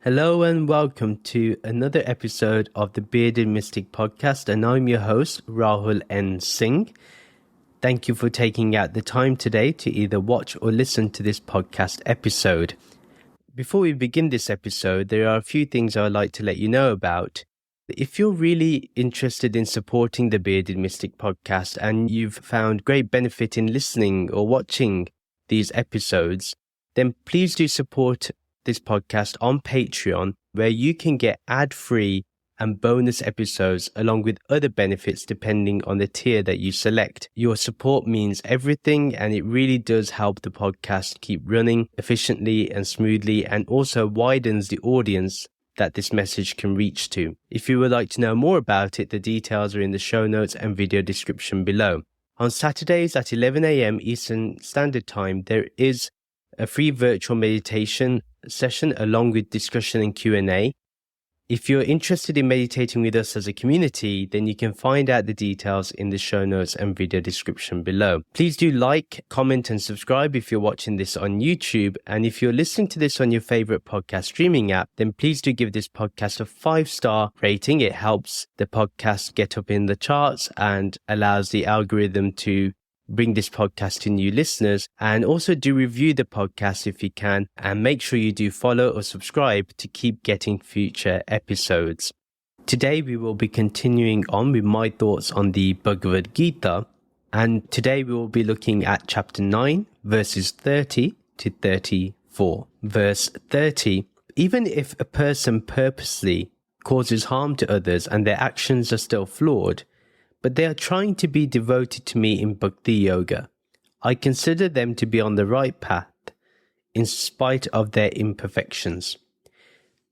Hello and welcome to another episode of the Bearded Mystic podcast, and I'm your host, Rahul N. Singh. Thank you for taking out the time today to either watch or listen to this podcast episode. Before we begin this episode, there are a few things I would like to let you know about. If you're really interested in supporting the Bearded Mystic podcast and you've found great benefit in listening or watching these episodes, then please do support this podcast on Patreon, where you can get ad-free and bonus episodes along with other benefits depending on the tier that you select. Your support means everything, and it really does help the podcast keep running efficiently and smoothly, and also widens the audience that this message can reach to. If you would like to know more about it, the details are in the show notes and video description below. On Saturdays at 11 a.m. Eastern Standard Time, there is a free virtual meditation session along with discussion and Q&A. If you're interested in meditating with us as a community, then you can find out the details in the show notes and video description below. Please do like, comment and subscribe if you're watching this on YouTube. And if you're listening to this on your favorite podcast streaming app, then please do give this podcast a 5-star rating. It helps the podcast get up in the charts and allows the algorithm to bring this podcast to new listeners. And also do review the podcast if you can, and make sure you do follow or subscribe to keep getting future episodes. Today we will be continuing on with my thoughts on the Bhagavad Gita, and today we will be looking at chapter 9 verses 30 to 34. Verse 30: even if a person purposely causes harm to others and their actions are still flawed, but they are trying to be devoted to me in Bhakti Yoga, I consider them to be on the right path in spite of their imperfections.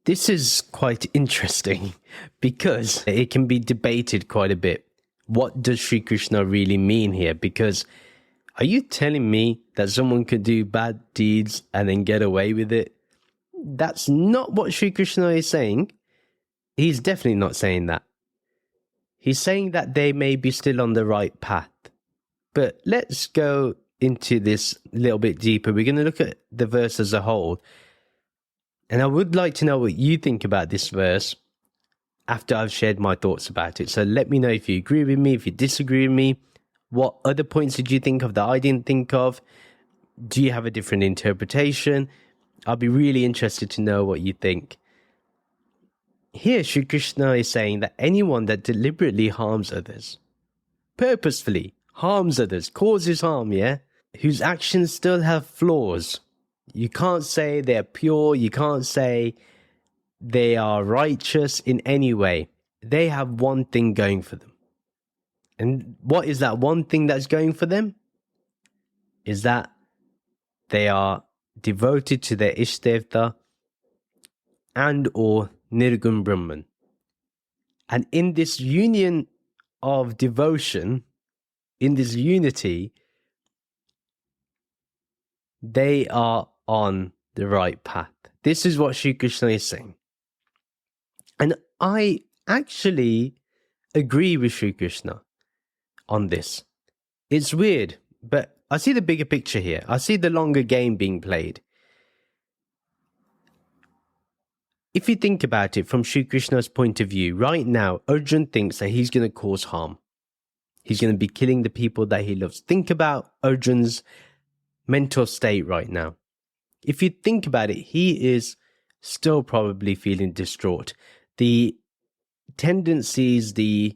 This is quite interesting because it can be debated quite a bit. What does Sri Krishna really mean here? Because are you telling me that someone could do bad deeds and then get away with it? That's not what Sri Krishna is saying. He's definitely not saying that. He's saying that they may be still on the right path. But let's go into this a little bit deeper. We're going to look at the verse as a whole. And I would like to know what you think about this verse after I've shared my thoughts about it. So let me know if you agree with me, if you disagree with me. What other points did you think of that I didn't think of? Do you have a different interpretation? I'll be really interested to know what you think. Here, Sri Krishna is saying that anyone that deliberately harms others, purposefully harms others, causes harm, whose actions still have flaws. You can't say they're pure, you can't say they are righteous in any way. They have one thing going for them. And what is that one thing that's going for them? Is that they are devoted to their Ishtevta and or Nirgun Brahman. And in this union of devotion, in this unity, they are on the right path. This is what Sri Krishna is saying. And I actually agree with Sri Krishna on this. It's weird, but I see the bigger picture here. I see the longer game being played. If you think about it from Sri Krishna's point of view, right now, Arjun thinks that he's going to cause harm. He's going to be killing the people that he loves. Think about Arjun's mental state right now. If you think about it, he is still probably feeling distraught. The tendencies, the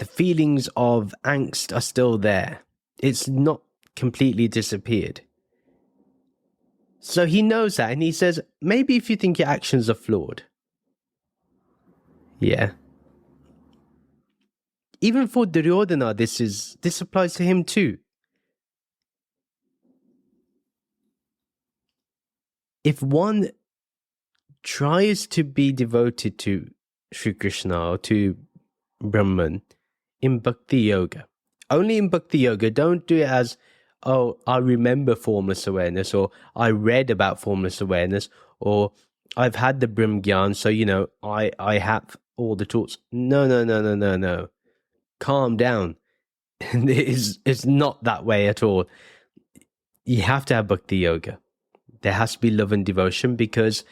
feelings of angst are still there. It's not completely disappeared. So he knows that, and he says, maybe if you think your actions are flawed. Yeah. Even for Duryodhana, this applies to him too. If one tries to be devoted to Sri Krishna or to Brahman in Bhakti Yoga, only in Bhakti Yoga, don't do it as, oh, I remember formless awareness, or I read about formless awareness, or I've had the Brahm Gyan, so, I have all the tools. No. Calm down. It's not that way at all. You have to have Bhakti Yoga. There has to be love and devotion, because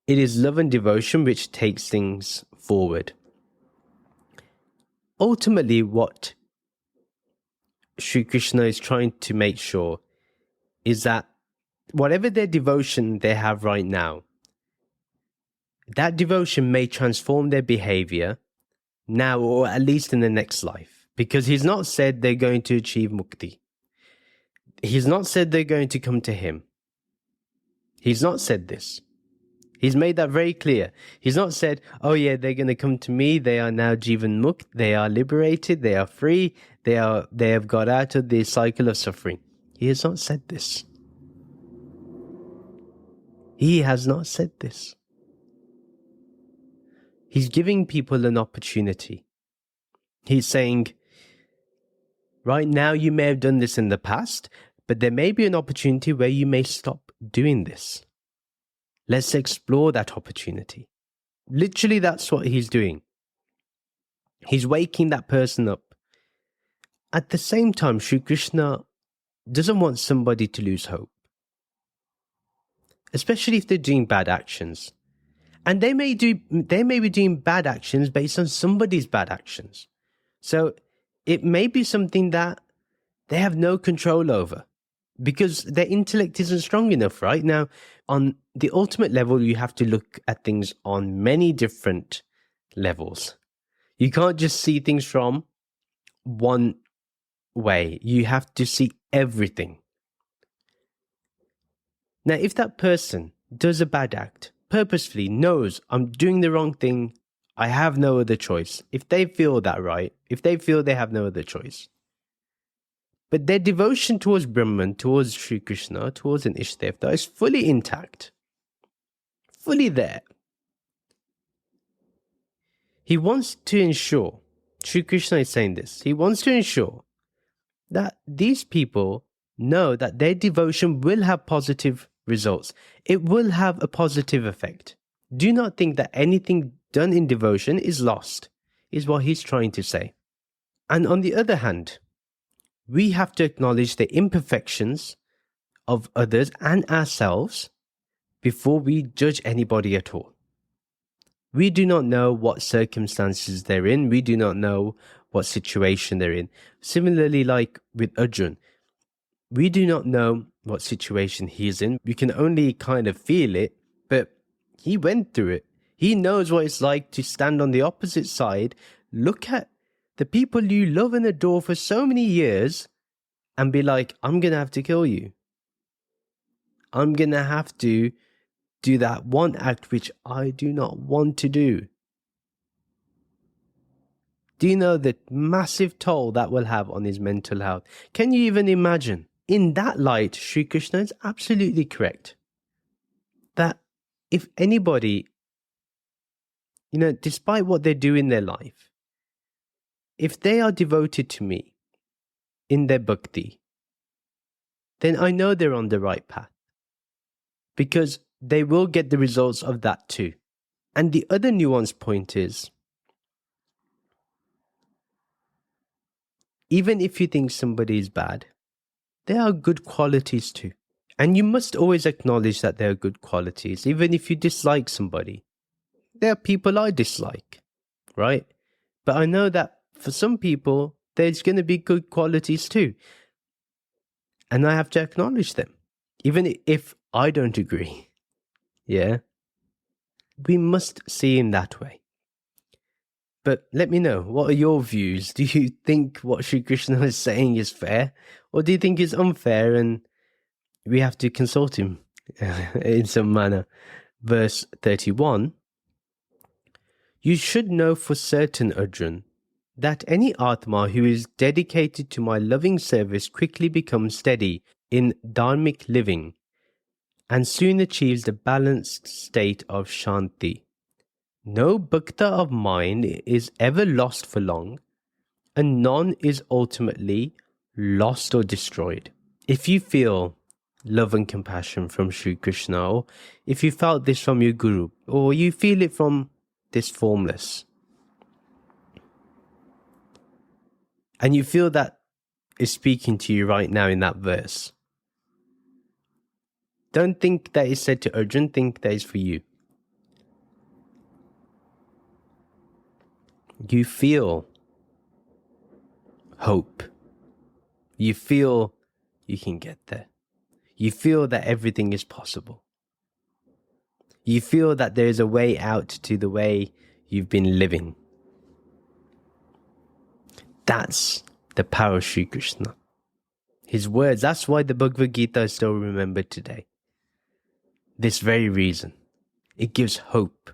It is love and devotion which takes things forward. Ultimately, what Sri Krishna is trying to make sure is that whatever their devotion they have right now, that devotion may transform their behavior now, or at least in the next life. Because he's not said they're going to achieve mukti. He's not said they're going to come to him. He's not said this. He's made that very clear. He's not said, oh yeah, they're going to come to me. They are now Jivan Mukt. They are liberated. They are free. They have got out of the cycle of suffering. He has not said this. He has not said this. He's giving people an opportunity. He's saying, right now you may have done this in the past, but there may be an opportunity where you may stop doing this. Let's explore that opportunity. Literally, that's what he's doing. He's waking that person up. At the same time, Sri Krishna doesn't want somebody to lose hope. Especially if they're doing bad actions. And they may be doing bad actions based on somebody's bad actions. So it may be something that they have no control over. Because their intellect isn't strong enough, right? Now, on the ultimate level, you have to look at things on many different levels. You can't just see things from one way. You have to see everything. Now, if that person does a bad act, purposefully knows I'm doing the wrong thing, I have no other choice. If they feel that, right? If they feel they have no other choice. But their devotion towards Brahman, towards Sri Krishna, towards an Ishtadevata is fully intact. Fully there. He wants to ensure, Sri Krishna is saying this, he wants to ensure that these people know that their devotion will have positive results. It will have a positive effect. Do not think that anything done in devotion is lost, is what he's trying to say. And on the other hand, we have to acknowledge the imperfections of others and ourselves before we judge anybody at all. We do not know what circumstances they're in. We do not know what situation they're in. Similarly, like with Arjun, we do not know what situation he's in. We can only kind of feel it, but he went through it. He knows what it's like to stand on the opposite side, look at the people you love and adore for so many years, and be like, I'm going to have to kill you. I'm going to have to do that one act which I do not want to do. Do you know the massive toll that will have on his mental health? Can you even imagine? In that light, Sri Krishna is absolutely correct. That if anybody, despite what they do in their life, if they are devoted to me in their bhakti, then I know they're on the right path. Because they will get the results of that too. And the other nuanced point is, even if you think somebody is bad, there are good qualities too. And you must always acknowledge that there are good qualities, even if you dislike somebody. There are people I dislike, right? But I know that for some people, there's going to be good qualities too. And I have to acknowledge them, even if I don't agree. Yeah? We must see in that way. But let me know, what are your views? Do you think what Sri Krishna is saying is fair? Or do you think it's unfair and we have to consult him in some manner? Verse 31, you should know for certain, Arjun, that any Atma who is dedicated to my loving service quickly becomes steady in dharmic living and soon achieves the balanced state of Shanti. No bhakta of mine is ever lost for long, and none is ultimately lost or destroyed. If you feel love and compassion from Sri Krishna, or if you felt this from your Guru, or you feel it from this formless, and you feel that is speaking to you right now in that verse, don't think that is said to Arjun, think that is for you. you feel hope. You feel you can get there. You feel that everything is possible. You feel that there is a way out to the way you've been living. That's the power of Sri Krishna. His words, that's why the Bhagavad Gita is still remembered today. This very reason. It gives hope.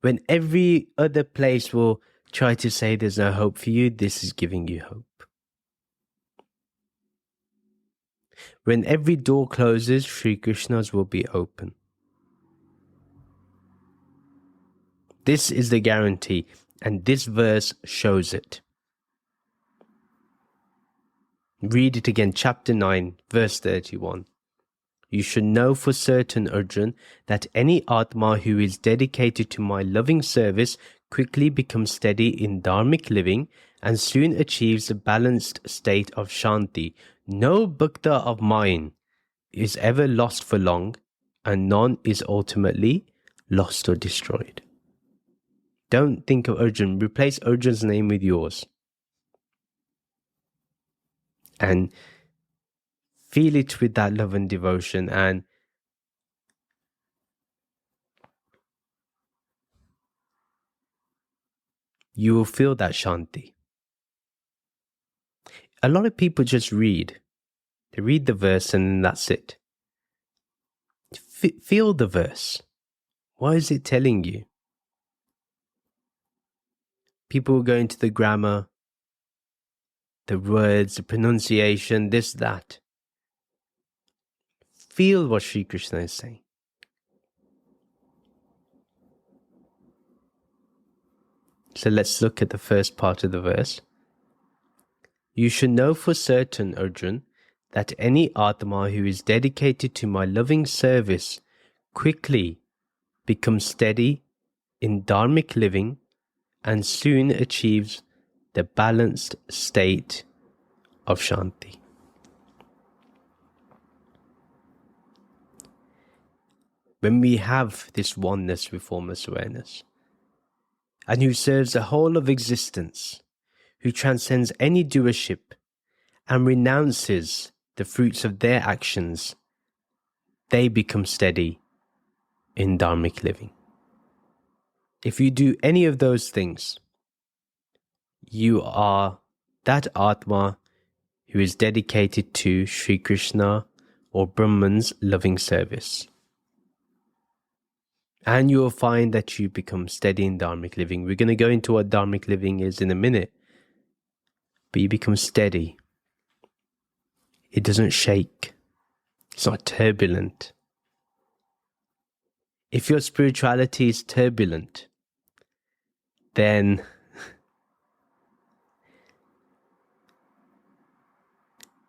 When every other place will try to say there's no hope for you, this is giving you hope. When every door closes, Sri Krishna's will be open. This is the guarantee, and this verse shows it. Read it again, chapter 9, verse 31. You should know for certain, Arjun, that any Atma who is dedicated to my loving service quickly becomes steady in dharmic living and soon achieves a balanced state of Shanti. No bhakta of mine is ever lost for long, and none is ultimately lost or destroyed. Don't think of Arjun. Replace Arjun's name with yours. And feel it with that love and devotion, and you will feel that Shanti. A lot of people just read. They read the verse and then that's it. Feel the verse. What is it telling you? People will go into the grammar, the words, the pronunciation, this, that. Feel what Sri Krishna is saying. So let's look at the first part of the verse. You should know for certain, Arjun, that any Atma who is dedicated to my loving service quickly becomes steady in dharmic living and soon achieves the balanced state of Shanti. When we have this oneness with formless awareness, and who serves the whole of existence, who transcends any doership and renounces the fruits of their actions, they become steady in dharmic living. If you do any of those things, you are that Atma who is dedicated to Sri Krishna or Brahman's loving service. And you will find that you become steady in dharmic living. We're going to go into what dharmic living is in a minute. But you become steady. It doesn't shake. It's not turbulent. If your spirituality is turbulent, then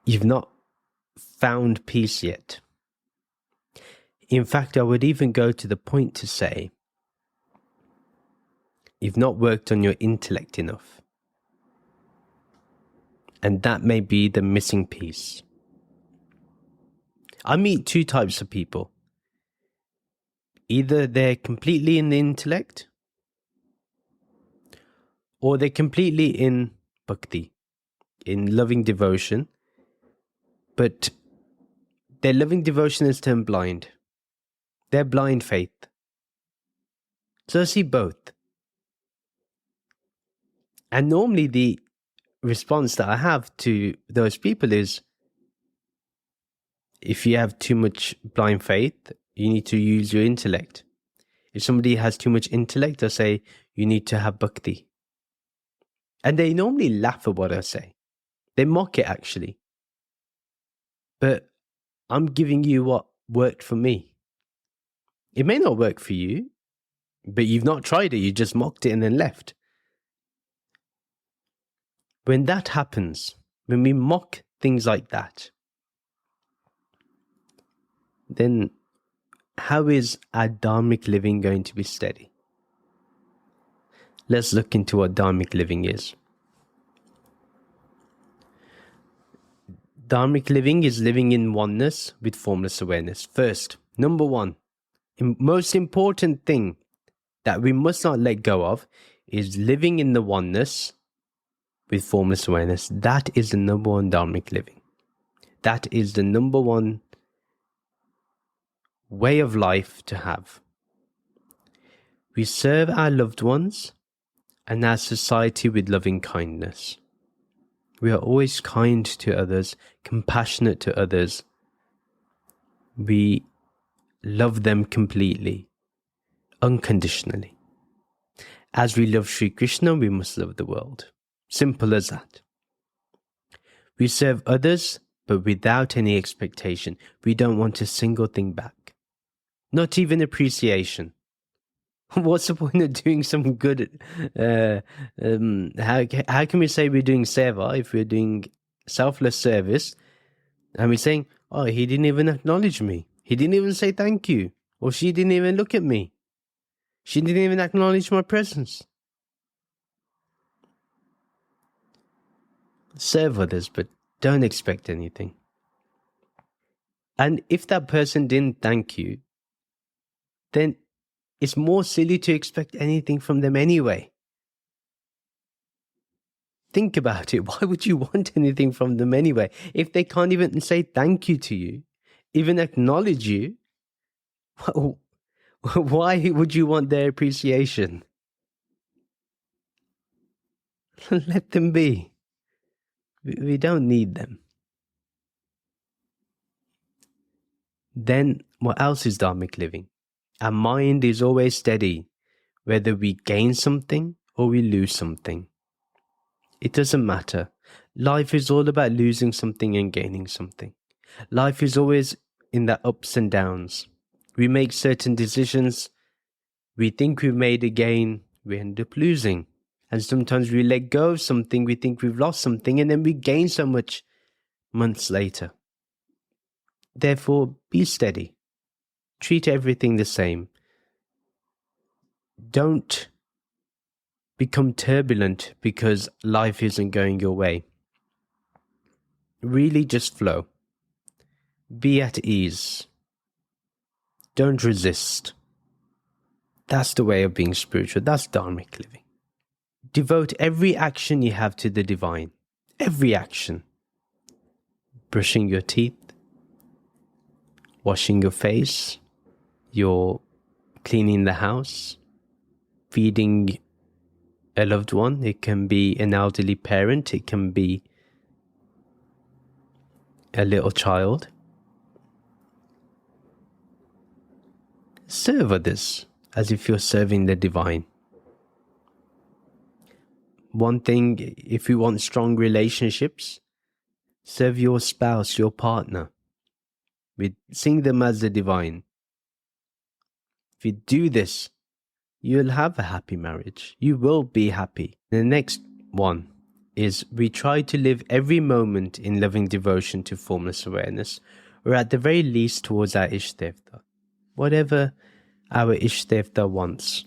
you've not found peace yet. In fact, I would even go to the point to say, you've not worked on your intellect enough. And that may be the missing piece. I meet two types of people. Either they're completely in the intellect, or they're completely in bhakti, in loving devotion, but their loving devotion is turned blind. They're blind faith. So I see both. And normally the response that I have to those people is, if you have too much blind faith, you need to use your intellect. If somebody has too much intellect, I say, you need to have bhakti. And they normally laugh at what I say. They mock it actually. But I'm giving you what worked for me. It may not work for you, but you've not tried it. You just mocked it and then left. When that happens, when we mock things like that, then how is our dharmic living going to be steady? Let's look into what dharmic living is. Dharmic living is living in oneness with formless awareness. First, number one, most important thing that we must not let go of is living in the oneness with formless awareness. That is the number one dharmic living. That is the number one way of life to have. We serve our loved ones and our society with loving kindness. We are always kind to others, compassionate to others. We love them completely, unconditionally. As we love Sri Krishna, we must love the world. Simple as that. We serve others, but without any expectation. We don't want a single thing back. Not even appreciation. What's the point of doing some good? How can we say we're doing seva if we're doing selfless service and we're saying, oh, he didn't even acknowledge me. He didn't even say thank you. Or she didn't even look at me. She didn't even acknowledge my presence. Serve others, but don't expect anything. And if that person didn't thank you, then it's more silly to expect anything from them anyway. Think about it. Why would you want anything from them anyway? If they can't even say thank you to you, even acknowledge you, why would you want their appreciation? Let them be. We don't need them. Then what else is dharmic living? Our mind is always steady, whether we gain something or we lose something. It doesn't matter. Life is all about losing something and gaining something. Life is always in the ups and downs. We make certain decisions. We think we've made a gain. We end up losing. And sometimes we let go of something. We think we've lost something. And then we gain so much months later. Therefore, be steady. Treat everything the same. Don't become turbulent because life isn't going your way. Really just flow. Be at ease. Don't resist. That's the way of being spiritual. That's dharmic living. Devote every action you have to the divine. Every action. Brushing your teeth. Washing your face. You're cleaning the house. Feeding a loved one. It can be an elderly parent. It can be a little child. Serve others as if you're serving the divine. One thing, if you want strong relationships, serve your spouse, your partner. Seeing them as the divine. If you do this, you'll have a happy marriage. You will be happy. The next one is we try to live every moment in loving devotion to formless awareness, or at the very least towards our Ishtevta. Whatever our Ishtevta wants,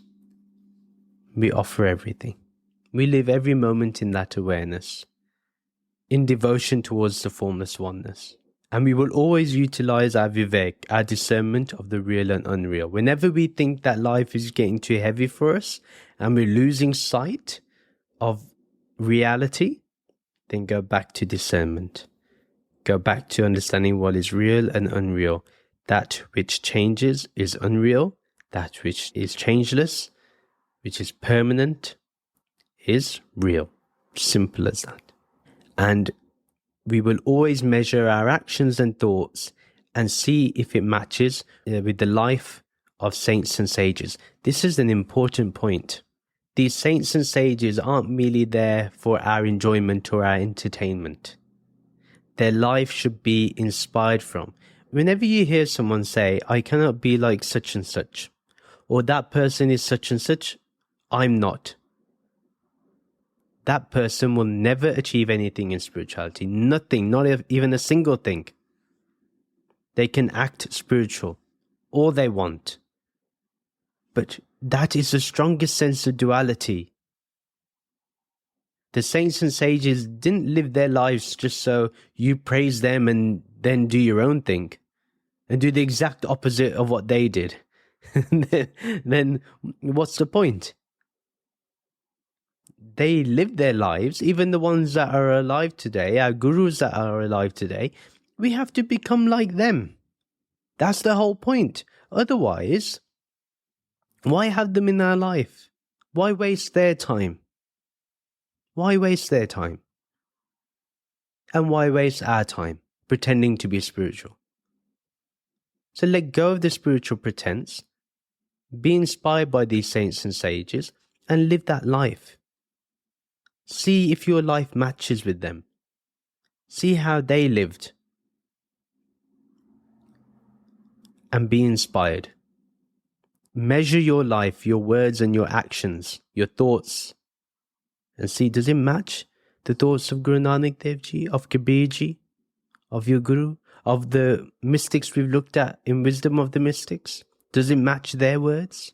we offer everything. We live every moment in that awareness, in devotion towards the formless oneness. And we will always utilize our vivek, our discernment of the real and unreal. Whenever we think that life is getting too heavy for us and we're losing sight of reality, then go back to discernment. Go back to understanding what is real and unreal. That which changes is unreal. That which is changeless, which is permanent, is real. Simple as that. And we will always measure our actions and thoughts and see if it matches with the life of saints and sages. This is an important point. These saints and sages aren't merely there for our enjoyment or our entertainment. Their life should be inspired from. Whenever you hear someone say, I cannot be like such and such, or that person is such and such, I'm not. That person will never achieve anything in spirituality. Nothing, not even a single thing. They can act spiritual, all they want. But that is the strongest sense of duality. The saints and sages didn't live their lives just so you praise them and then do your own thing. And do the exact opposite of what they did. Then what's the point? they live their lives, even the ones that are alive today, our gurus that are alive today, we have to become like them. That's the whole point. Otherwise, why have them in our life? Why waste their time? Why waste their time? And why waste our time pretending to be spiritual? So let go of the spiritual pretense, be inspired by these saints and sages, and live that life. See if your life matches with them. See how they lived. And be inspired. Measure your life, your words and your actions, your thoughts. And see, does it match the thoughts of Guru Nanak Dev Ji, of Kabir Ji, of your Guru, of the mystics we've looked at in Wisdom of the Mystics? Does it match their words?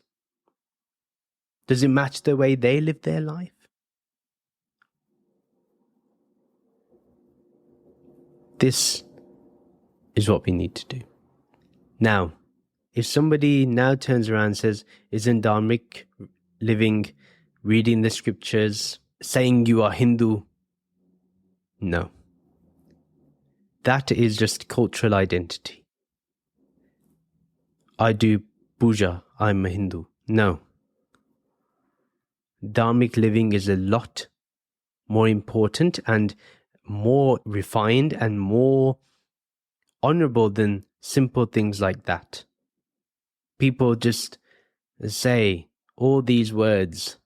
Does it match the way they live their life? This is what we need to do. Now, if somebody now turns around and says, isn't dharmic living, reading the scriptures, saying you are Hindu? No. That is just cultural identity. I do puja, I'm a Hindu. No. Dharmic living is a lot more important and more refined and more honorable than simple things like that. People just say all these words.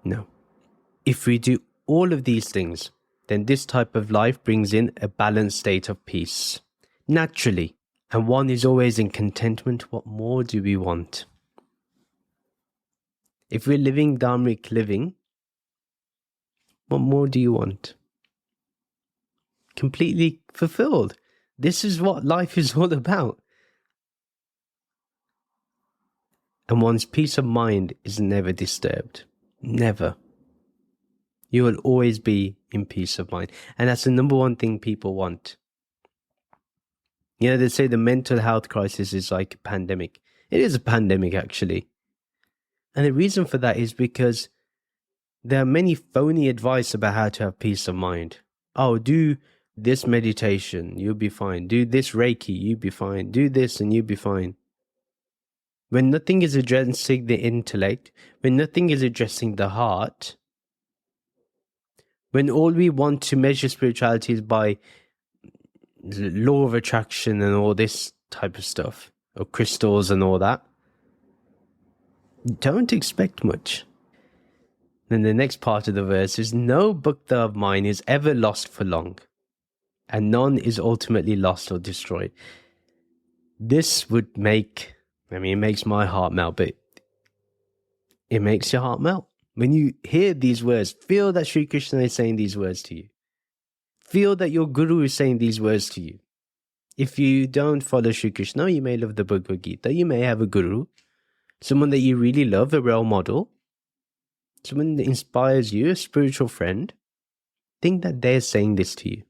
No. If we do all of these things, then this type of life brings in a balanced state of peace, naturally. And one is always in contentment. What more do we want? If we're living dharmic living, what more do you want? Completely fulfilled. This is what life is all about. And one's peace of mind is never disturbed. Never. You will always be in peace of mind. And that's the number one thing people want. You know, they say the mental health crisis is like a pandemic. It is a pandemic, actually. And the reason for that is because there are many phony advice about how to have peace of mind. Oh, do this meditation, you'll be fine. Do this Reiki, you'll be fine. Do this and you'll be fine. When nothing is addressing the intellect, when nothing is addressing the heart, when all we want to measure spirituality is by the law of attraction and all this type of stuff, or crystals and all that, don't expect much. Then the next part of the verse is, no bhakta of mine is ever lost for long, and none is ultimately lost or destroyed. This would make, it makes my heart melt, but it makes your heart melt. When you hear these words, feel that Sri Krishna is saying these words to you. Feel that your Guru is saying these words to you. If you don't follow Sri Krishna, you may love the Bhagavad Gita, you may have a Guru, someone that you really love, a role model, someone that inspires you, a spiritual friend. Think that they're saying this to you.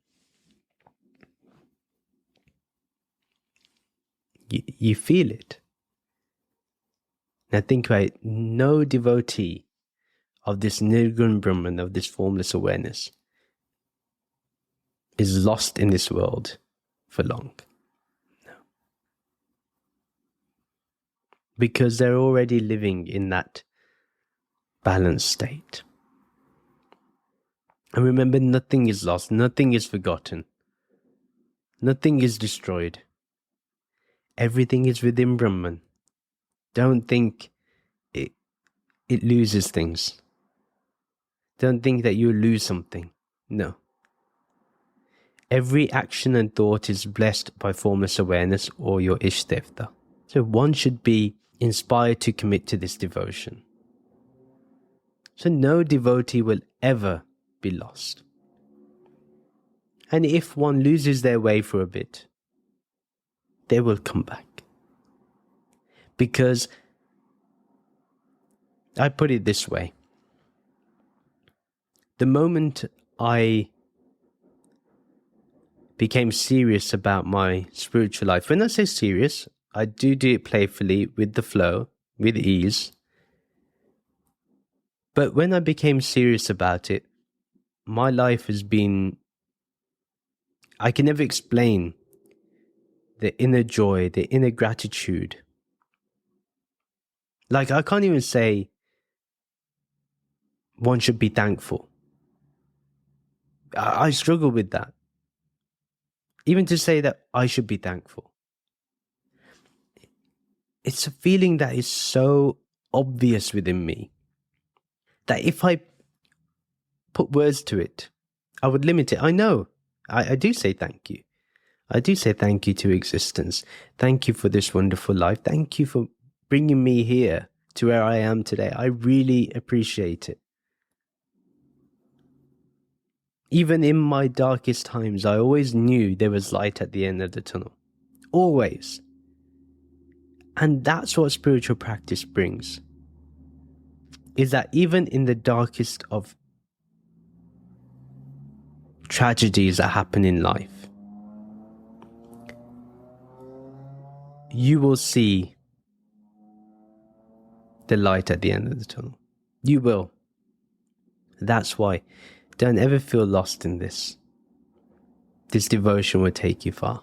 You feel it. Now think about it. No devotee of this Nirgun Brahman, of this formless awareness, is lost in this world for long. No. Because they're already living in that balanced state. And remember, nothing is lost, nothing is forgotten, nothing is destroyed. Everything is within Brahman. Don't think it loses things. Don't think that you'll lose something. No. Every action and thought is blessed by formless awareness or your Ishtevta. So one should be inspired to commit to this devotion. So no devotee will ever be lost. And if one loses their way for a bit, they will come back. Because I put it this way. The moment I became serious about my spiritual life, when I say serious, I do it playfully, with the flow, with ease. But when I became serious about it, my life has been, I can never explain the inner joy, the inner gratitude. Like, I can't even say one should be thankful. I struggle with that. Even to say that I should be thankful. It's a feeling that is so obvious within me that if I put words to it, I would limit it. I know. I do say thank you. I do say thank you to existence. Thank you for this wonderful life. Thank you for bringing me here to where I am today. I really appreciate it. Even in my darkest times, I always knew there was light at the end of the tunnel. Always. And that's what spiritual practice brings. Is that even in the darkest of tragedies that happen in life, you will see the light at the end of the tunnel. You will. That's why. Don't ever feel lost in this. This devotion will take you far.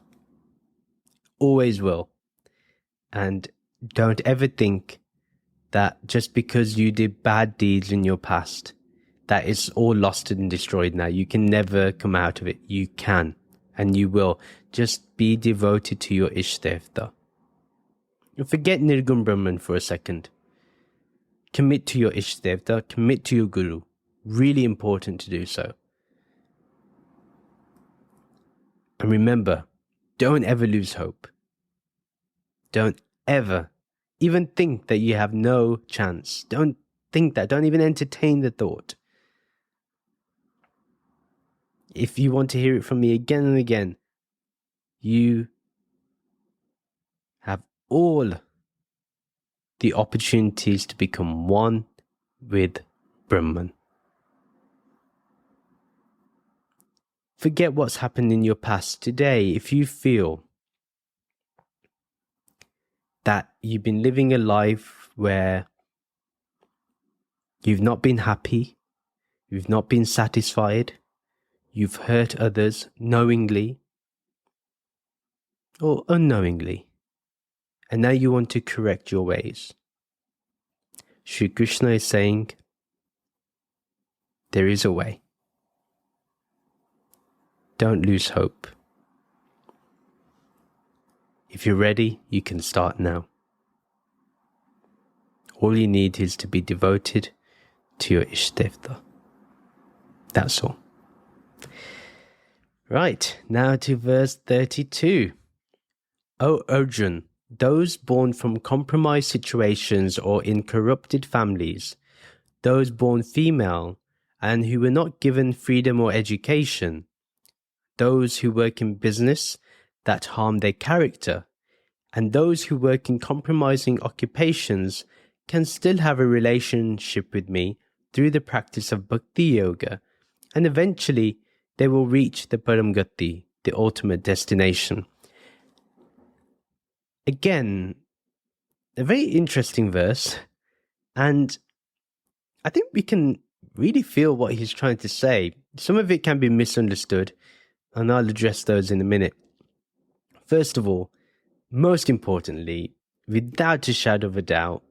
Always will. And don't ever think that just because you did bad deeds in your past, that it's all lost and destroyed now. You can never come out of it. You can. And you will. Just be devoted to your Ishtevta. Forget Nirgun Brahman for a second. Commit to your Ishtevta. Commit to your Guru. Really important to do so. And remember, don't ever lose hope. Don't ever even think that you have no chance. Don't think that. Don't even entertain the thought. If you want to hear it from me again and again, you have all the opportunities to become one with Brahman. Forget what's happened in your past. Today, if you feel that you've been living a life where you've not been happy, you've not been satisfied, you've hurt others knowingly or unknowingly, and now you want to correct your ways, Shri Krishna is saying, there is a way. Don't lose hope. If you're ready, you can start now. All you need is to be devoted to your Ishtevta. That's all. Right, now to verse 32. O Arjun, those born from compromised situations or in corrupted families, those born female and who were not given freedom or education, those who work in business that harm their character, and those who work in compromising occupations can still have a relationship with me through the practice of Bhakti Yoga, and eventually they will reach the Param Gati, the ultimate destination. Again, a very interesting verse, and I think we can really feel what he's trying to say. Some of it can be misunderstood, and I'll address those in a minute. First of all, most importantly, without a shadow of a doubt,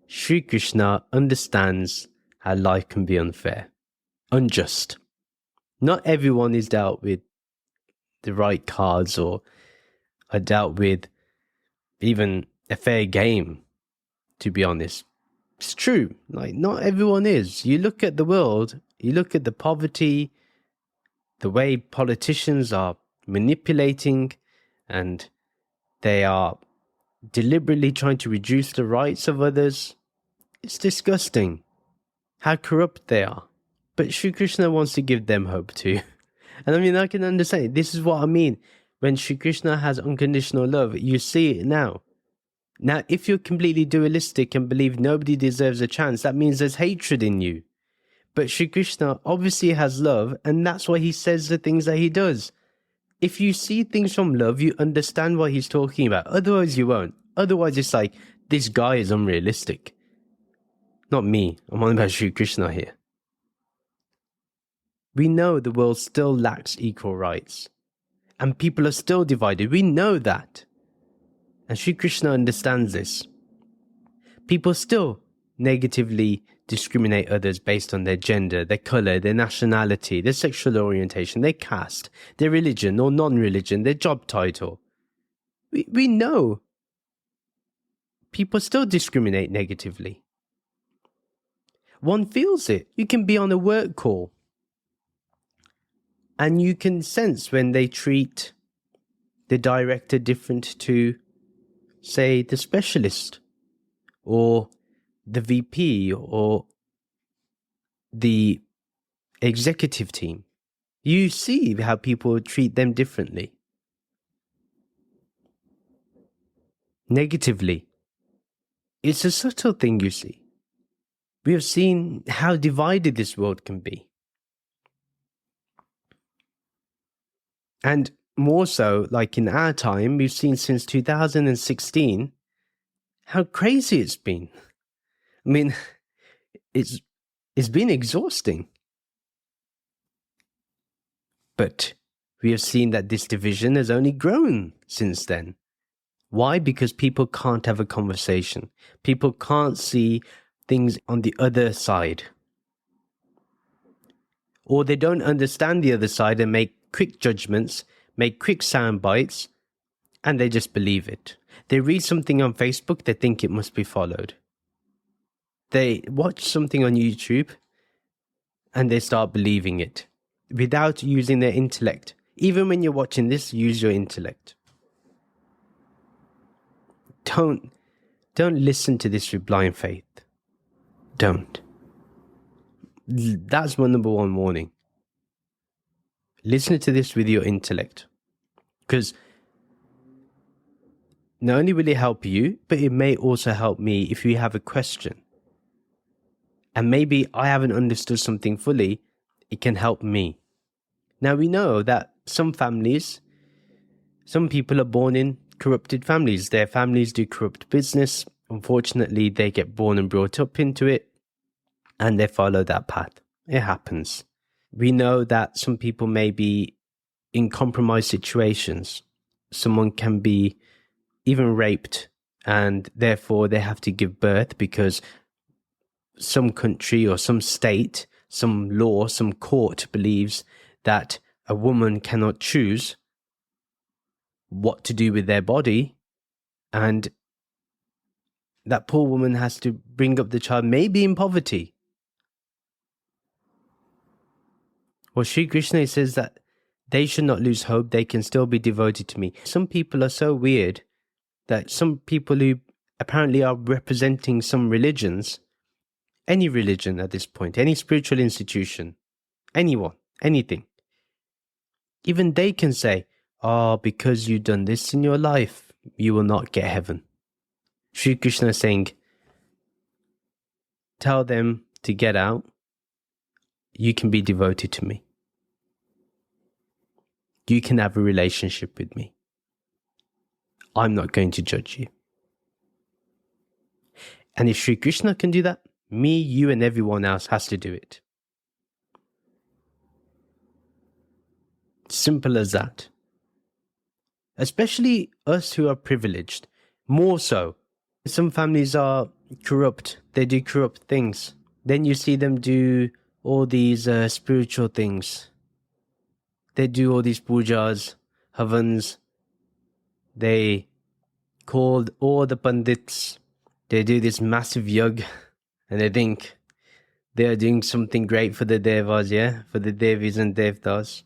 Sri Krishna understands how life can be unfair, unjust. Not everyone is dealt with the right cards or are dealt with even a fair game, to be honest. It's true, like not everyone is. You look at the world, you look at the poverty, the way politicians are manipulating and they are deliberately trying to reduce the rights of others. It's disgusting how corrupt they are. But Sri Krishna wants to give them hope too. And I mean, I can understand. This is what I mean. When Sri Krishna has unconditional love, you see it now. Now, if you're completely dualistic and believe nobody deserves a chance, that means there's hatred in you. But Sri Krishna obviously has love, and that's why he says the things that he does. If you see things from love, you understand what he's talking about. Otherwise, you won't. Otherwise, it's like, this guy is unrealistic. Not me, I'm on about Sri Krishna here. We know the world still lacks equal rights. And people are still divided. We know that. And Sri Krishna understands this. People still negatively discriminate others based on their gender, their colour, their nationality, their sexual orientation, their caste, their religion or non-religion, their job title. We know people still discriminate negatively. One feels it. You can be on a work call and you can sense when they treat the director different to, say, the specialist or the VP or the executive team. You see how people treat them differently. Negatively. It's a subtle thing you see. We have seen how divided this world can be. And more so, like in our time, we've seen since 2016 how crazy it's been. I mean, it's been exhausting. But we have seen that this division has only grown since then. Why? Because people can't have a conversation. People can't see things on the other side. Or they don't understand the other side and make quick judgments, make quick sound bites, and they just believe it. They read something on Facebook, they think it must be followed. They watch something on YouTube, and they start believing it without using their intellect. Even when you're watching this, use your intellect. Don't listen to this with blind faith. Don't. That's my number one warning. Listen to this with your intellect. Because not only will it help you, but it may also help me if you have a question. And maybe I haven't understood something fully, it can help me. Now we know that some families, some people are born in corrupted families. Their families do corrupt business. Unfortunately, they get born and brought up into it and they follow that path. It happens. We know that some people may be in compromised situations. Someone can be even raped and therefore they have to give birth because some country or some state, some law, some court believes that a woman cannot choose what to do with their body, and that poor woman has to bring up the child, maybe in poverty. Well, Sri Krishna says that they should not lose hope, they can still be devoted to me. Some people are so weird that some people who apparently are representing some religions, any religion at this point, any spiritual institution, anyone, anything, even they can say, because you've done this in your life, you will not get heaven. Sri Krishna is saying, tell them to get out. You can be devoted to me. You can have a relationship with me. I'm not going to judge you. And if Sri Krishna can do that, me, you, and everyone else has to do it. Simple as that. Especially us who are privileged. More so. Some families are corrupt. They do corrupt things. Then you see them do all these spiritual things. They do all these pujas, havans. They called all the pandits. They do this massive yug. And they think they're doing something great for the devas, yeah? For the devis and devtas.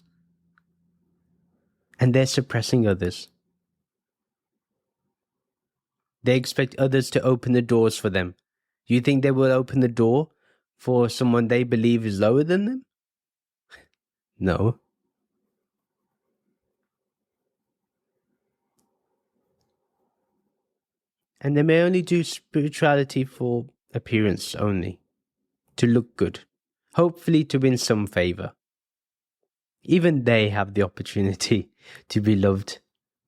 And they're suppressing others. They expect others to open the doors for them. You think they will open the door for someone they believe is lower than them? No. And they may only do spirituality for appearance only, to look good, hopefully to win some favor. Even they have the opportunity to be loved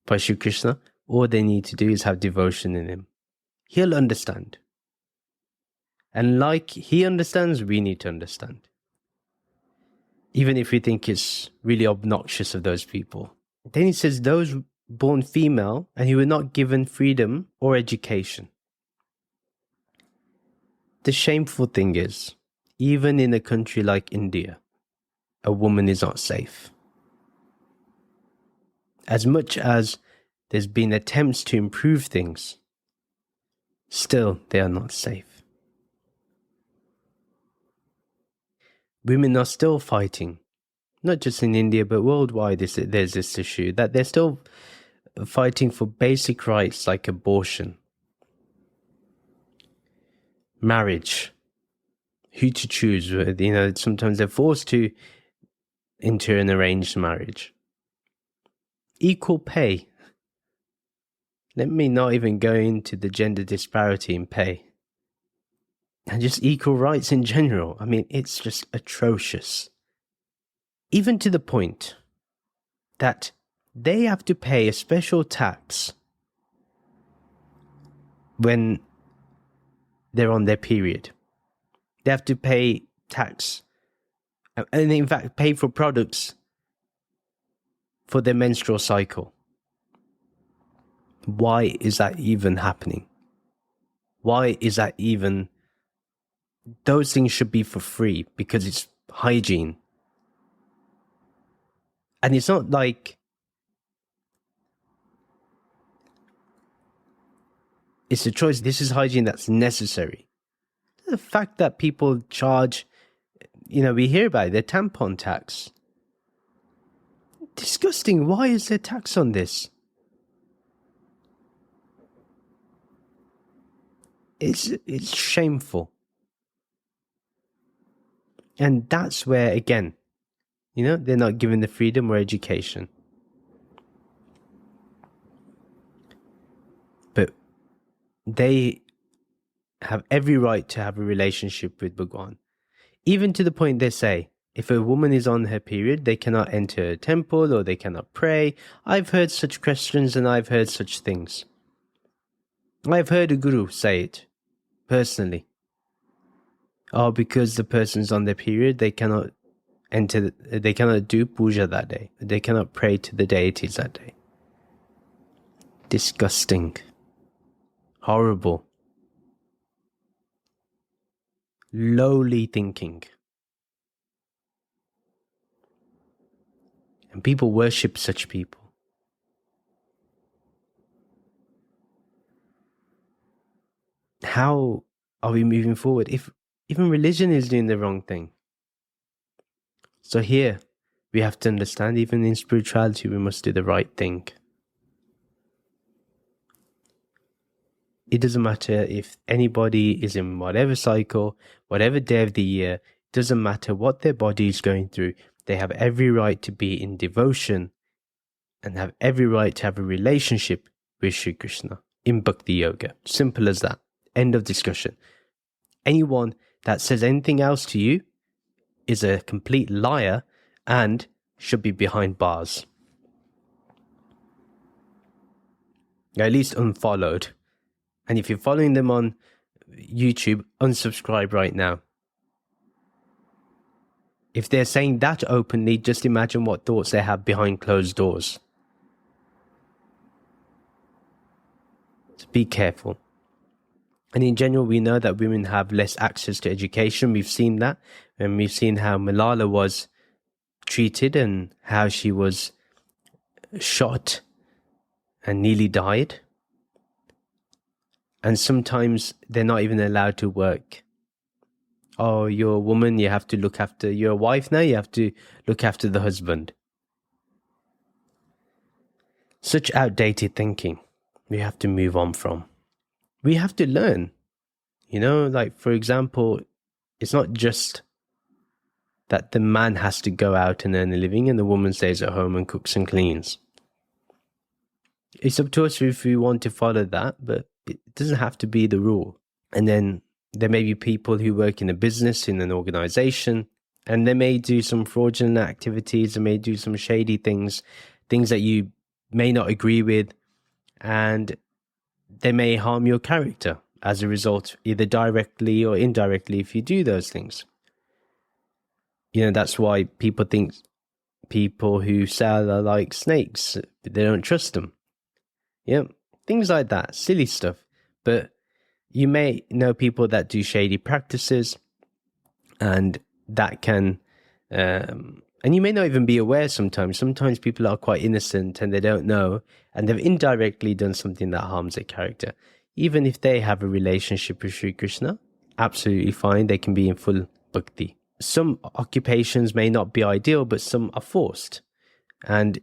by Sri Krishna. All they need to do is have devotion in him. He'll understand. And like he understands, we need to understand. Even if we think it's really obnoxious of those people. Then he says those born female and who were not given freedom or education. The shameful thing is, even in a country like India, a woman is not safe. As much as there's been attempts to improve things, still they are not safe. Women are still fighting, not just in India but worldwide. There's this issue that they're still fighting for basic rights like abortion, marriage, who to choose. Sometimes they're forced to enter an arranged marriage. Equal pay. Let me not even go into the gender disparity in pay. And just equal rights in general. I mean, it's just atrocious. Even to the point that they have to pay a special tax when they're on their period. They have to pay tax, and in fact pay for products for their menstrual cycle. Why is that even happening? Why is that even... Those things should be for free because it's hygiene. And it's not like it's a choice. This is hygiene that's necessary. The fact that people charge, we hear about it, the tampon tax. Disgusting. Why is there tax on this? It's shameful. And that's where, again, they're not given the freedom or education. But they have every right to have a relationship with Bhagwan. Even to the point they say, if a woman is on her period, they cannot enter a temple or they cannot pray. I've heard such questions and I've heard such things. I've heard a guru say it, personally. Oh, because the person's on their period, they cannot do puja that day. They cannot pray to the deities that day. Disgusting. Horrible. Lowly thinking. And people worship such people. How are we moving forward if even religion is doing the wrong thing? So here, we have to understand, even in spirituality, we must do the right thing. It doesn't matter if anybody is in whatever cycle, whatever day of the year, it doesn't matter what their body is going through. They have every right to be in devotion and have every right to have a relationship with Sri Krishna in Bhakti Yoga. Simple as that. End of discussion. Anyone that says anything else to you is a complete liar and should be behind bars. At least unfollowed. And if you're following them on YouTube, unsubscribe right now. If they're saying that openly, just imagine what thoughts they have behind closed doors. So be careful. And in general, we know that women have less access to education. We've seen that. And we've seen how Malala was treated and how she was shot and nearly died. And sometimes they're not even allowed to work. Oh, you're a woman, you have to look after... You're a wife now, you have to look after the husband. Such outdated thinking we have to move on from. We have to learn. Like, for example, it's not just that the man has to go out and earn a living and the woman stays at home and cooks and cleans. It's up to us if we want to follow that, but it doesn't have to be the rule. And then there may be people who work in a business, in an organization, and they may do some fraudulent activities, they may do some shady things that you may not agree with, and they may harm your character. as a result, either directly or indirectly, if you do those things. That's why people think people who sell are like snakes. They don't trust them. Things like that, silly stuff. But you may know people that do shady practices, and that can, and you may not even be aware sometimes. Sometimes people are quite innocent and they don't know, and they've indirectly done something that harms their character. Even if they have a relationship with Sri Krishna, absolutely fine. They can be in full bhakti. Some occupations may not be ideal, but some are forced. And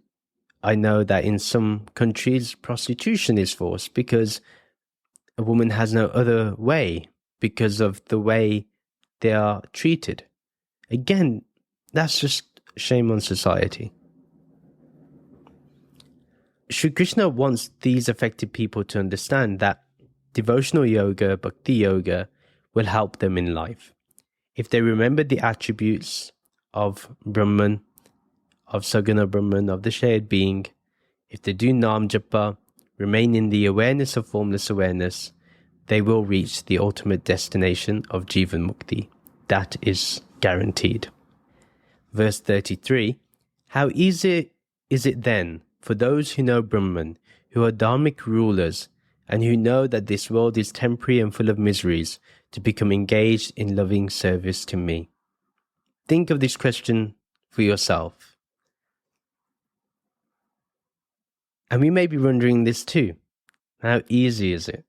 I know that in some countries, prostitution is forced because a woman has no other way because of the way they are treated. Again, that's just shame on society. Sri Krishna wants these affected people to understand that devotional yoga, bhakti yoga, will help them in life. If they remember the attributes of Brahman, of Saguna Brahman, of the shared being, if they do Nam Japa, remain in the awareness of formless awareness, they will reach the ultimate destination of Jivan Mukti. That is guaranteed. Verse 33, how easy is it then for those who know Brahman, who are dharmic rulers, and who know that this world is temporary and full of miseries, to become engaged in loving service to me? Think of this question for yourself. And we may be wondering this too. How easy is it?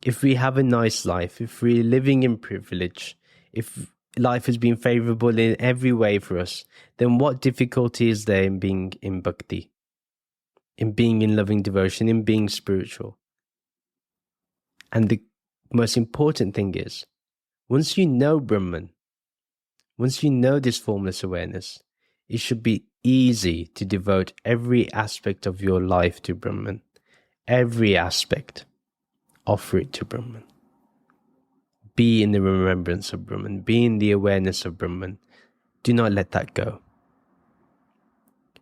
If we have a nice life, if we're living in privilege, if life has been favorable in every way for us, then what difficulty is there in being in bhakti, in being in loving devotion, in being spiritual? And the most important thing is, once you know Brahman, once you know this formless awareness, it should be easy to devote every aspect of your life to Brahman. Every aspect. Offer it to Brahman. Be in the remembrance of Brahman. Be in the awareness of Brahman. Do not let that go.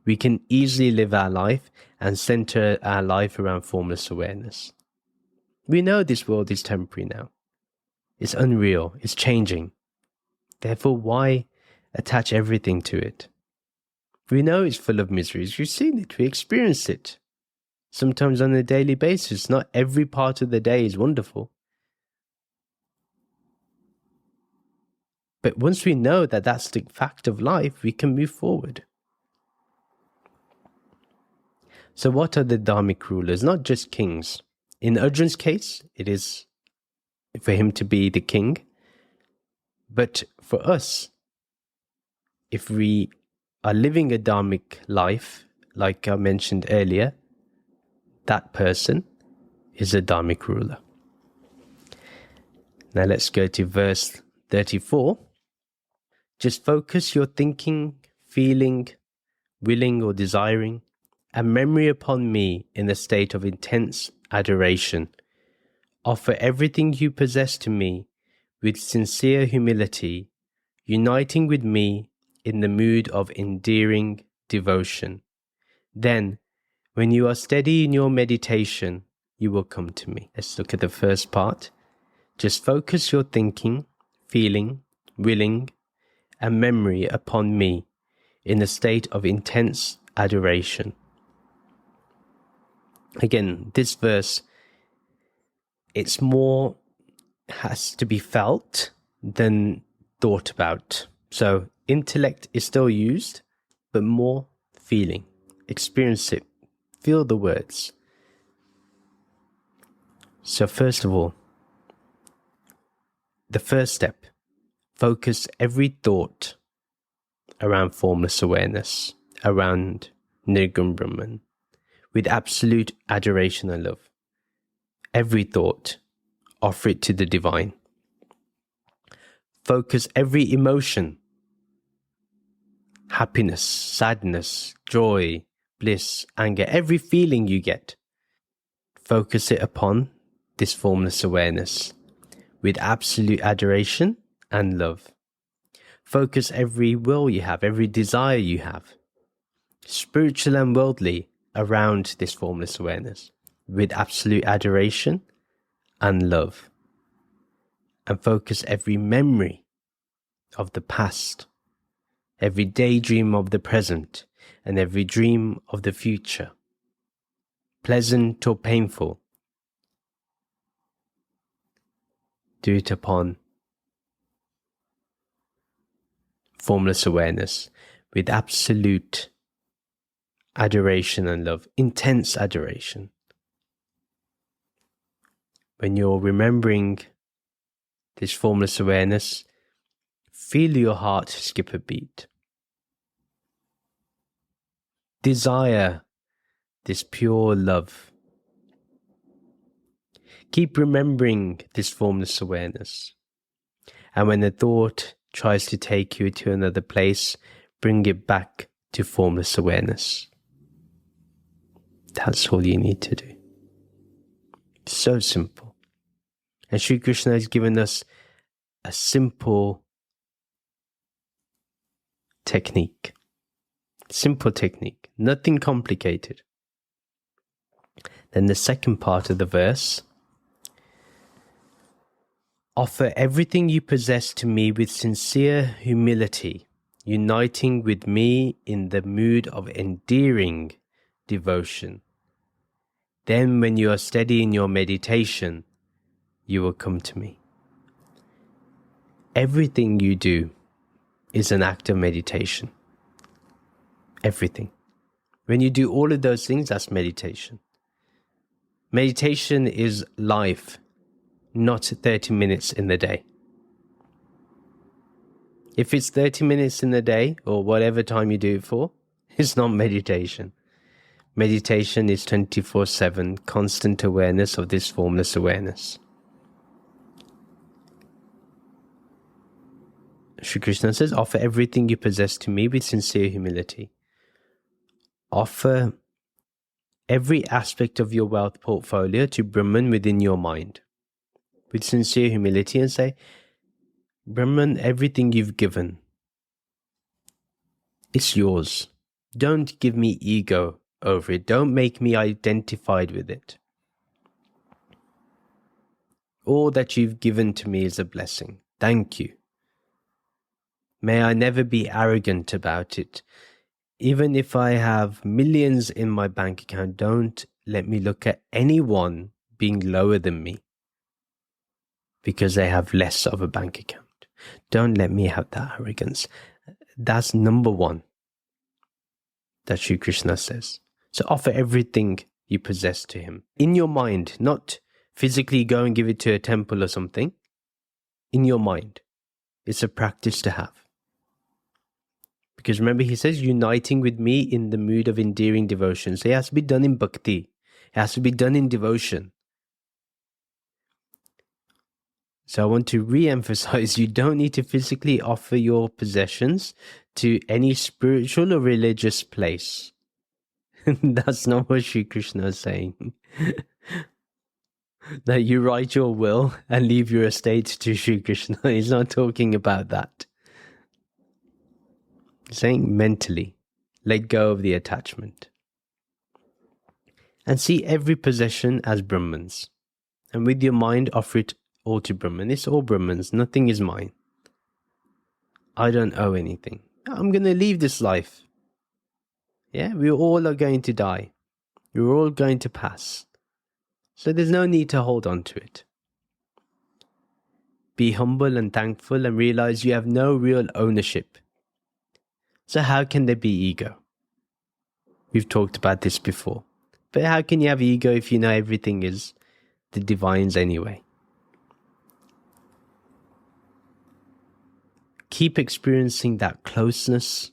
We can easily live our life and center our life around formless awareness. We know this world is temporary now. It's unreal. It's changing. Therefore, why attach everything to it? We know it's full of miseries. We've seen it. We experienced it. Sometimes on a daily basis. Not every part of the day is wonderful. But once we know that that's the fact of life, we can move forward. So what are the dharmic rulers? Not just kings. In Arjun's case, it is for him to be the king. But for us, if we are living a dharmic life, like I mentioned earlier, that person is a dharmic ruler. Now let's go to verse 34. Just focus your thinking, feeling, willing or desiring, and memory upon me in a state of intense adoration. Offer everything you possess to me with sincere humility, uniting with me in the mood of endearing devotion. Then, when you are steady in your meditation, you will come to me. Let's look at the first part. Just focus your thinking, feeling, willing, and memory upon me in a state of intense adoration. Again, this verse, it's more has to be felt than thought about. So intellect is still used, but more feeling. Experience it. Feel the words. So first of all, the first step, focus every thought around formless awareness, around Nirgun Brahman, with absolute adoration and love. Every thought, offer it to the divine. Focus every emotion, happiness, sadness, joy, bliss, anger, every feeling you get. Focus it upon this formless awareness with absolute adoration and love. Focus every will you have, every desire you have, spiritual and worldly, around this formless awareness with absolute adoration and love, and focus every memory of the past, every daydream of the present, and every dream of the future, pleasant or painful. Do it upon formless awareness with absolute adoration and love, intense adoration. When you're remembering this formless awareness, feel your heart skip a beat. Desire this pure love. Keep remembering this formless awareness. And when the thought tries to take you to another place, bring it back to formless awareness. That's all you need to do. So simple. And Sri Krishna has given us a simple technique. Simple technique. Nothing complicated. Then the second part of the verse. Offer everything you possess to me with sincere humility, uniting with me in the mood of endearing devotion. Then when you are steady in your meditation, you will come to me. Everything you do is an act of meditation. Everything. When you do all of those things, that's meditation. Meditation is life, not 30 minutes in the day. If it's 30 minutes in the day, or whatever time you do it for, it's not meditation. Meditation is 24/7, constant awareness of this formless awareness. Shri Krishna says, offer everything you possess to me with sincere humility. Offer every aspect of your wealth portfolio to Brahman within your mind with sincere humility and say, Brahman, everything you've given, it's yours. Don't give me ego over it. Don't make me identified with it. All that you've given to me is a blessing. Thank you. May I never be arrogant about it. Even if I have millions in my bank account, don't let me look at anyone being lower than me because they have less of a bank account. Don't let me have that arrogance. That's number one that Sri Krishna says. So offer everything you possess to him. In your mind, not physically go and give it to a temple or something. In your mind. It's a practice to have. Because remember, he says, uniting with me in the mood of endearing devotion. So it has to be done in bhakti. It has to be done in devotion. So I want to re-emphasize, you don't need to physically offer your possessions to any spiritual or religious place. That's not what Sri Krishna is saying. That you write your will and leave your estate to Sri Krishna. He's not talking about that. He's saying mentally, let go of the attachment. And see every possession as Brahman's. And with your mind, offer it all to Brahman. It's all Brahman's. Nothing is mine. I don't owe anything. I'm going to leave this life. Yeah, we all are going to die. We're all going to pass. So there's no need to hold on to it. Be humble and thankful and realize you have no real ownership. So how can there be ego? We've talked about this before. But how can you have ego if you know everything is the divine's anyway? Keep experiencing that closeness,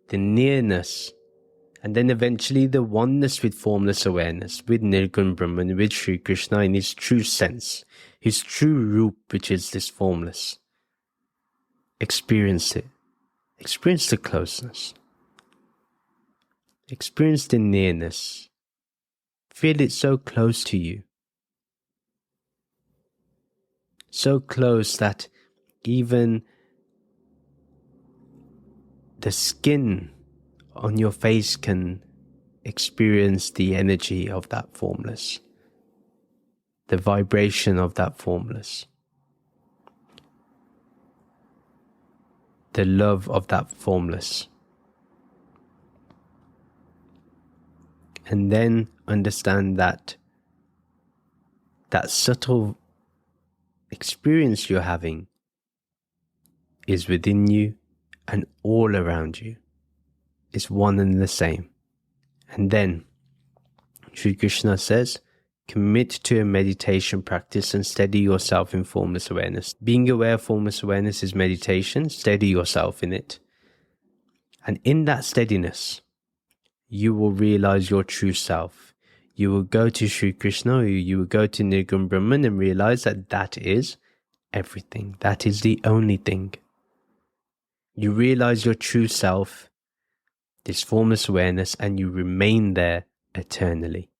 the nearness, and then eventually the oneness with formless awareness, with Nirgun Brahman, with Sri Krishna in his true sense, his true roop, which is this formless. Experience it. Experience the closeness. Experience the nearness. Feel it so close to you. So close that even the skin on your face can experience the energy of that formless, the vibration of that formless, the love of that formless. And then understand that that subtle experience you're having is within you and all around you. It's one and the same. And then Sri Krishna says, commit to a meditation practice and steady yourself in formless awareness. Being aware of formless awareness is meditation. Steady yourself in it. And in that steadiness, you will realize your true self. You will go to Sri Krishna, or you will go to Nirgun Brahman and realize that that is everything. That is the only thing. You realize your true self, this formless awareness, and you remain there eternally.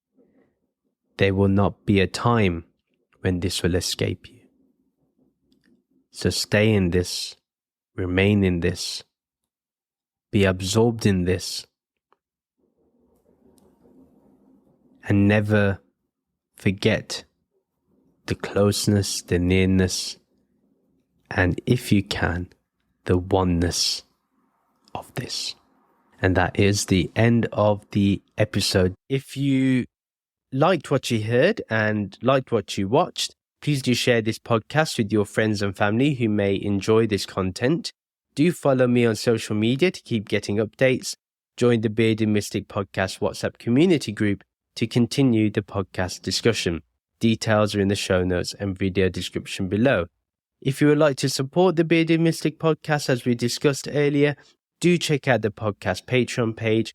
There will not be a time when this will escape you. So stay in this, remain in this, be absorbed in this, and never forget the closeness, the nearness, and if you can, the oneness of this. And that is the end of the episode. If you liked what you heard and liked what you watched, please do share this podcast with your friends and family who may enjoy this content. Do follow me on social media to keep getting updates. Join the Bearded Mystic Podcast WhatsApp community group to continue the podcast discussion. Details are in the show notes and video description below. If you would like to support the Bearded Mystic Podcast as we discussed earlier, do check out the podcast Patreon page.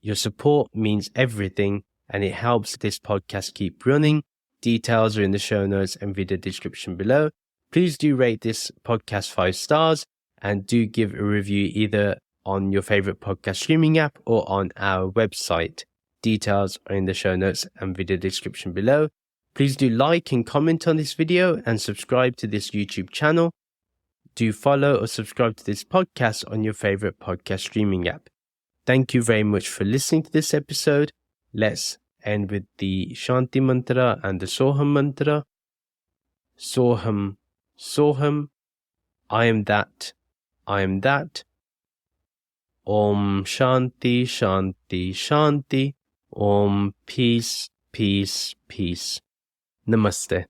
Your support means everything and it helps this podcast keep running. Details are in the show notes and video description below. Please do rate this podcast 5 stars and do give a review either on your favorite podcast streaming app or on our website. Details are in the show notes and video description below. Please do like and comment on this video and subscribe to this YouTube channel. Do follow or subscribe to this podcast on your favorite podcast streaming app. Thank you very much for listening to this episode. Let's end with the Shanti mantra and the Soham mantra. Soham, Soham, I am that, I am that. Om Shanti, Shanti, Shanti. Om peace, peace, peace. Namaste.